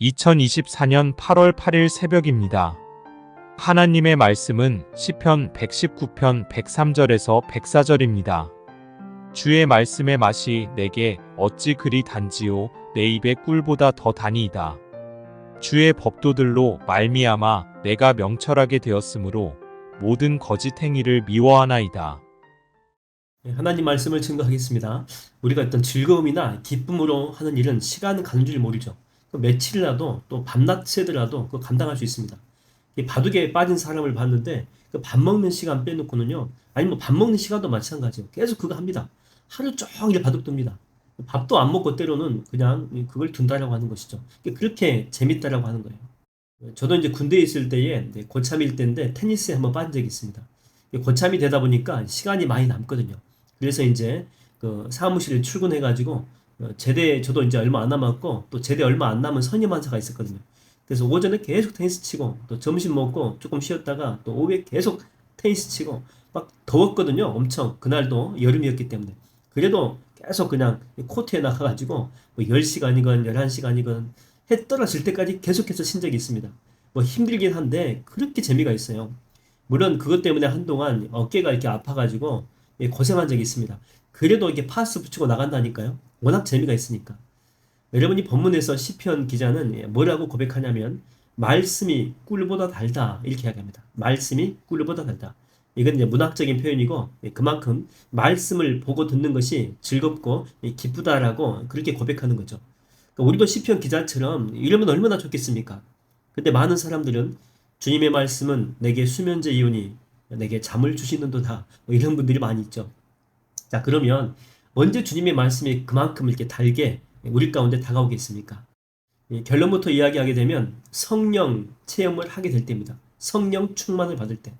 2024년 8월 8일 새벽입니다. 하나님의 말씀은 시편 119편 103절에서 104절입니다. 주의 말씀의 맛이 내게 어찌 그리 단지요 내 입의 꿀보다 더 다니이다. 주의 법도들로 말미암아 내가 명철하게 되었으므로 모든 거짓 행위를 미워하나이다. 하나님 말씀을 증거하겠습니다. 우리가 어떤 즐거움이나 기쁨으로 하는 일은 시간 가는 줄 모르죠. 며칠이라도 또 밤낮 새더라도 그거 감당할 수 있습니다. 바둑에 빠진 사람을 봤는데 그 밥 먹는 시간 빼놓고는요, 아니 뭐 밥 먹는 시간도 마찬가지예요. 계속 그거 합니다. 하루 종일 바둑 둡니다. 밥도 안 먹고 때로는 그냥 그걸 둔다라고 하는 것이죠. 그렇게 재밌다라고 하는 거예요. 저도 이제 군대에 있을 때에 고참일 때인데 테니스에 한번 빠진 적이 있습니다. 고참이 되다 보니까 시간이 많이 남거든요. 그래서 이제 그 사무실에 출근해가지고 저도 이제 얼마 안 남았고 또 제대 얼마 안 남은 선임환사가 있었거든요. 그래서 오전에 계속 테니스 치고 또 점심 먹고 조금 쉬었다가 또 오후에 계속 테니스 치고 막 더웠거든요. 엄청 그날도 여름이었기 때문에. 그래도 계속 그냥 코트에 나가가지고 뭐 10시간이건 11시간이건 해 떨어질 때까지 계속해서 친 적이 있습니다. 뭐 힘들긴 한데 그렇게 재미가 있어요. 물론 그것 때문에 한동안 어깨가 이렇게 아파가지고 고생한 적이 있습니다. 그래도 이렇게 파스 붙이고 나간다니까요. 워낙 재미가 있으니까. 여러분이 본문에서 시편 기자는 뭐라고 고백하냐면 말씀이 꿀보다 달다 이렇게 이야기합니다. 말씀이 꿀보다 달다. 이건 이제 문학적인 표현이고 그만큼 말씀을 보고 듣는 것이 즐겁고 기쁘다라고 그렇게 고백하는 거죠. 그러니까 우리도 시편 기자처럼 이러면 얼마나 좋겠습니까? 근데 많은 사람들은 주님의 말씀은 내게 수면제이오니 내게 잠을 주시는도다 뭐 이런 분들이 많이 있죠. 자, 그러면 언제 주님의 말씀이 그만큼 이렇게 달게 우리 가운데 다가오겠습니까? 결론부터 이야기하게 되면 성령 체험을 하게 될 때입니다. 성령 충만을 받을 때.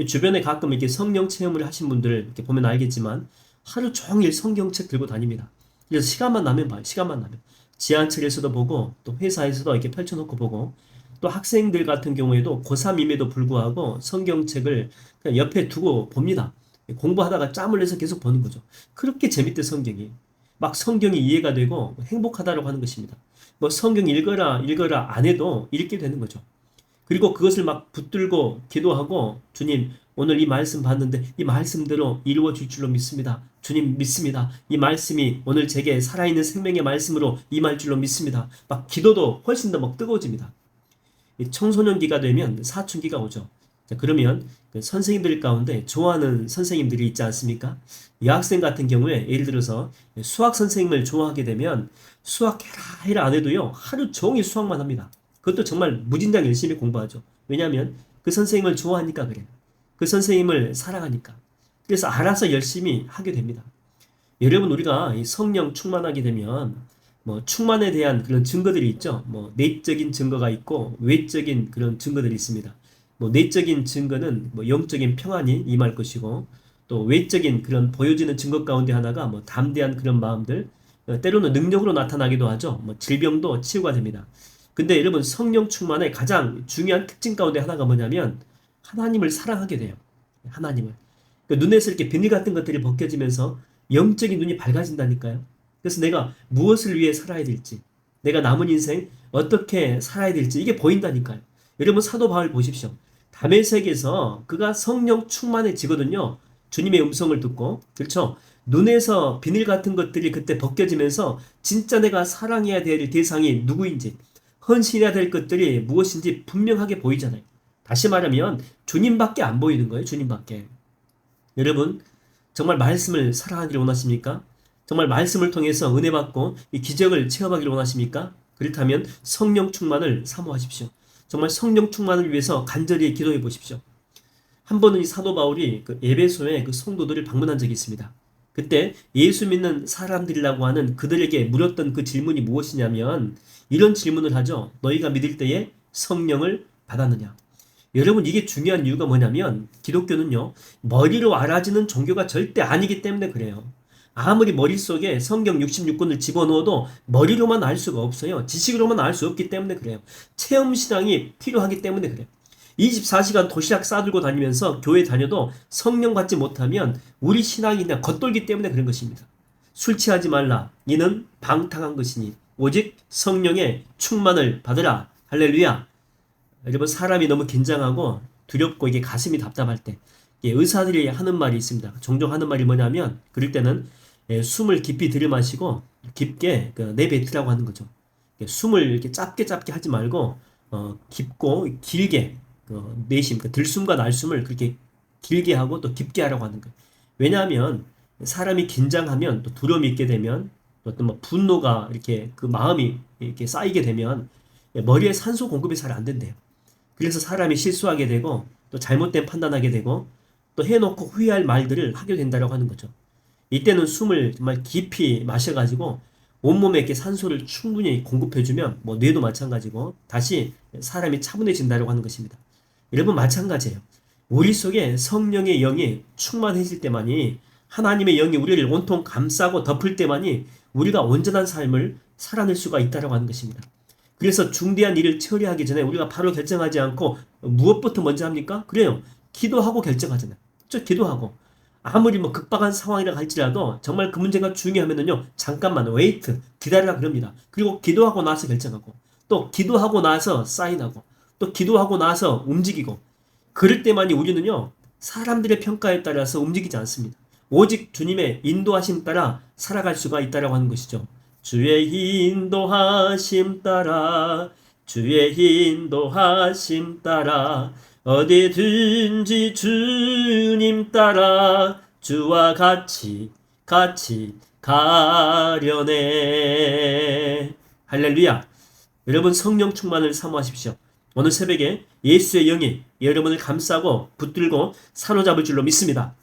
주변에 가끔 이렇게 성령 체험을 하신 분들 이렇게 보면 알겠지만 하루 종일 성경책 들고 다닙니다. 그래서 시간만 나면 봐요. 시간만 나면. 지하철에서도 보고 또 회사에서도 이렇게 펼쳐놓고 보고 또 학생들 같은 경우에도 고3임에도 불구하고 성경책을 그냥 옆에 두고 봅니다. 공부하다가 짬을 내서 계속 보는 거죠. 그렇게 재밌대 성경이. 막 성경이 이해가 되고 행복하다라고 하는 것입니다. 뭐 성경 읽어라 안 해도 읽게 되는 거죠. 그리고 그것을 막 붙들고 기도하고 주님 오늘 이 말씀 봤는데 이 말씀대로 이루어질 줄로 믿습니다. 주님 믿습니다. 이 말씀이 오늘 제게 살아있는 생명의 말씀으로 임할 줄로 믿습니다. 막 기도도 훨씬 더 막 뜨거워집니다. 청소년기가 되면 사춘기가 오죠. 자, 그러면 그 선생님들 가운데 좋아하는 선생님들이 있지 않습니까? 여학생 같은 경우에 예를 들어서 수학 선생님을 좋아하게 되면 수학 해라 안 해도요 하루 종일 수학만 합니다. 그것도 정말 무진장 열심히 공부하죠. 왜냐하면 그 선생님을 좋아하니까 그래요. 그 선생님을 사랑하니까. 그래서 알아서 열심히 하게 됩니다. 여러분 우리가 이 성령 충만하게 되면 뭐 충만에 대한 그런 증거들이 있죠. 뭐 내적인 증거가 있고 외적인 그런 증거들이 있습니다. 뭐 내적인 증거는 뭐 영적인 평안이 임할 것이고 또 외적인 그런 보여지는 증거 가운데 하나가 뭐 담대한 그런 마음들 때로는 능력으로 나타나기도 하죠. 뭐 질병도 치유가 됩니다. 근데 여러분 성령 충만의 가장 중요한 특징 가운데 하나가 뭐냐면 하나님을 사랑하게 돼요. 하나님을. 그러니까 눈에서 이렇게 비닐 같은 것들이 벗겨지면서 영적인 눈이 밝아진다니까요. 그래서 내가 무엇을 위해 살아야 될지, 내가 남은 인생 어떻게 살아야 될지 이게 보인다니까요. 여러분 사도 바울 보십시오. 다메섹에서 그가 성령 충만해지거든요. 주님의 음성을 듣고. 그렇죠? 눈에서 비닐 같은 것들이 그때 벗겨지면서 진짜 내가 사랑해야 될 대상이 누구인지, 헌신해야 될 것들이 무엇인지 분명하게 보이잖아요. 다시 말하면 주님밖에 안 보이는 거예요. 주님밖에. 여러분 정말 말씀을 사랑하기를 원하십니까? 정말 말씀을 통해서 은혜 받고 이 기적을 체험하기를 원하십니까? 그렇다면 성령 충만을 사모하십시오. 정말 성령 충만을 위해서 간절히 기도해 보십시오. 한 번은 이 사도 바울이 그 에베소의 그 성도들을 방문한 적이 있습니다. 그때 예수 믿는 사람들이라고 하는 그들에게 물었던 그 질문이 무엇이냐면 이런 질문을 하죠. 너희가 믿을 때에 성령을 받았느냐? 여러분 이게 중요한 이유가 뭐냐면 기독교는요 머리로 알아지는 종교가 절대 아니기 때문에 그래요. 아무리 머릿속에 성경 66권을 집어넣어도 머리로만 알 수가 없어요. 지식으로만 알 수 없기 때문에 그래요. 체험신앙이 필요하기 때문에 그래요. 24시간 도시락 싸들고 다니면서 교회 다녀도 성령 받지 못하면 우리 신앙이 그냥 겉돌기 때문에 그런 것입니다. 술 취하지 말라. 이는 방탕한 것이니 오직 성령의 충만을 받으라. 할렐루야. 여러분, 사람이 너무 긴장하고 두렵고 이게 가슴이 답답할 때 의사들이 하는 말이 있습니다. 종종 하는 말이 뭐냐면, 그럴 때는 숨을 깊이 들이마시고 깊게 내뱉으라고 하는 거죠. 숨을 이렇게 짧게 하지 말고 깊고 길게 내심, 들숨과 날숨을 그렇게 길게 하고 또 깊게 하라고 하는 거예요. 왜냐하면 사람이 긴장하면 또 두려움이 있게 되면 또 어떤 뭐 분노가 이렇게 그 마음이 이렇게 쌓이게 되면 머리에 산소 공급이 잘 안 된대요. 그래서 사람이 실수하게 되고 또 잘못된 판단하게 되고 또 해놓고 후회할 말들을 하게 된다고 하는 거죠. 이때는 숨을 정말 깊이 마셔가지고 온몸에 이렇게 산소를 충분히 공급해주면 뭐 뇌도 마찬가지고 다시 사람이 차분해진다고 하는 것입니다. 여러분, 마찬가지예요. 우리 속에 성령의 영이 충만해질 때만이, 하나님의 영이 우리를 온통 감싸고 덮을 때만이 우리가 온전한 삶을 살아낼 수가 있다고 하는 것입니다. 그래서 중대한 일을 처리하기 전에 우리가 바로 결정하지 않고 무엇부터 먼저 합니까? 그래요. 기도하고 결정하잖아요. 기도하고. 아무리 뭐 급박한 상황이라 할지라도 정말 그 문제가 중요하면은요, 잠깐만 웨이트, 기다리라 그럽니다. 그리고 기도하고 나서 결정하고, 또 기도하고 나서 사인하고, 또 기도하고 나서 움직이고, 그럴 때만이 우리는요, 사람들의 평가에 따라서 움직이지 않습니다. 오직 주님의 인도하심 따라 살아갈 수가 있다라고 하는 것이죠. 주의 인도하심 따라, 주의 인도하심 따라, 어디든지 주님 따라 주와 같이 가려네. 할렐루야. 여러분, 성령 충만을 사모하십시오. 오늘 새벽에 예수의 영이 여러분을 감싸고 붙들고 사로잡을 줄로 믿습니다.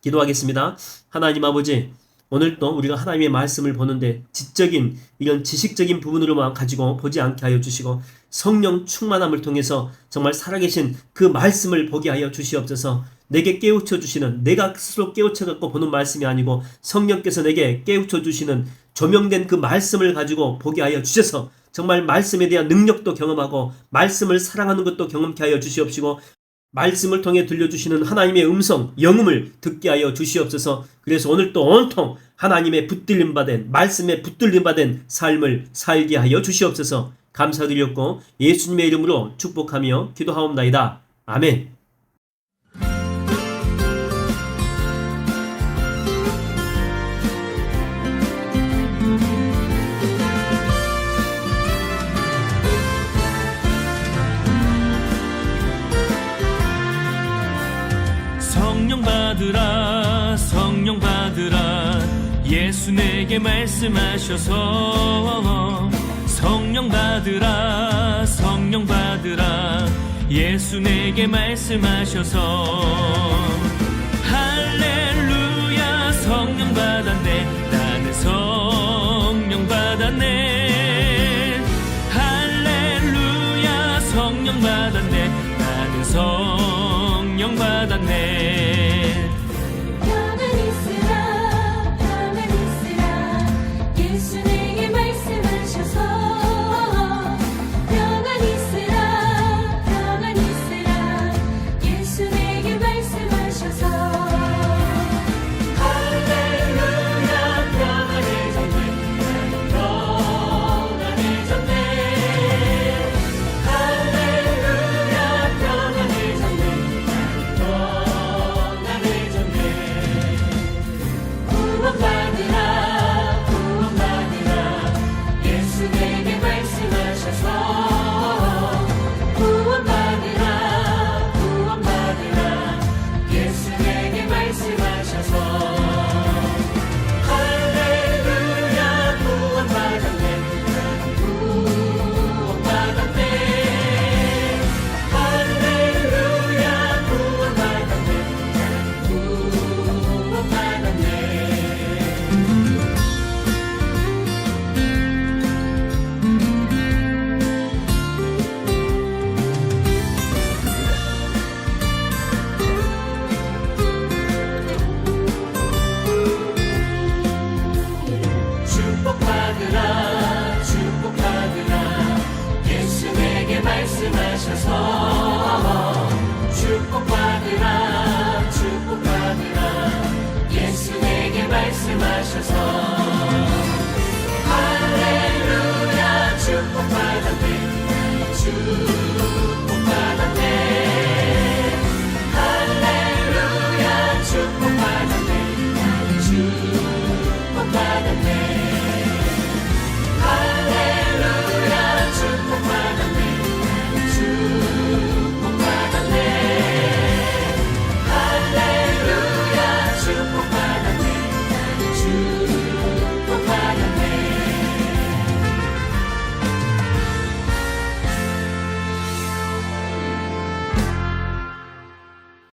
기도하겠습니다. 하나님 아버지, 오늘도 우리가 하나님의 말씀을 보는데 지적인 이런 지식적인 부분으로만 가지고 보지 않게 하여 주시고, 성령 충만함을 통해서 정말 살아계신 그 말씀을 보게 하여 주시옵소서. 내게 깨우쳐 주시는, 내가 스스로 깨우쳐 갖고 보는 말씀이 아니고 성령께서 내게 깨우쳐 주시는 조명된 그 말씀을 가지고 보게 하여 주셔서 정말 말씀에 대한 능력도 경험하고 말씀을 사랑하는 것도 경험케 하여 주시옵시고, 말씀을 통해 들려주시는 하나님의 음성, 영음을 듣게 하여 주시옵소서. 그래서 오늘 또 온통 하나님의 붙들림 받은, 말씀에 붙들림 받은 삶을 살게 하여 주시옵소서. 감사드렸고 예수님의 이름으로 축복하며 기도하옵나이다. 아멘. 성령 받으라, 성령 받으라, 예수 내게 말씀하셔서. 성령 받으라, 성령 받으라, 예수 내게 말씀하셔서. 할렐루야, 성령 받았네, 나는 성령 받았네. 할렐루야, 성령 받았네, 나는 성령 받았네. 평안히 있으라, 평안히 있으라, 예수 내게 말씀하셔서. 평안히 있으라, 평안히 있으라, 예수 내게 말씀하셔서. 주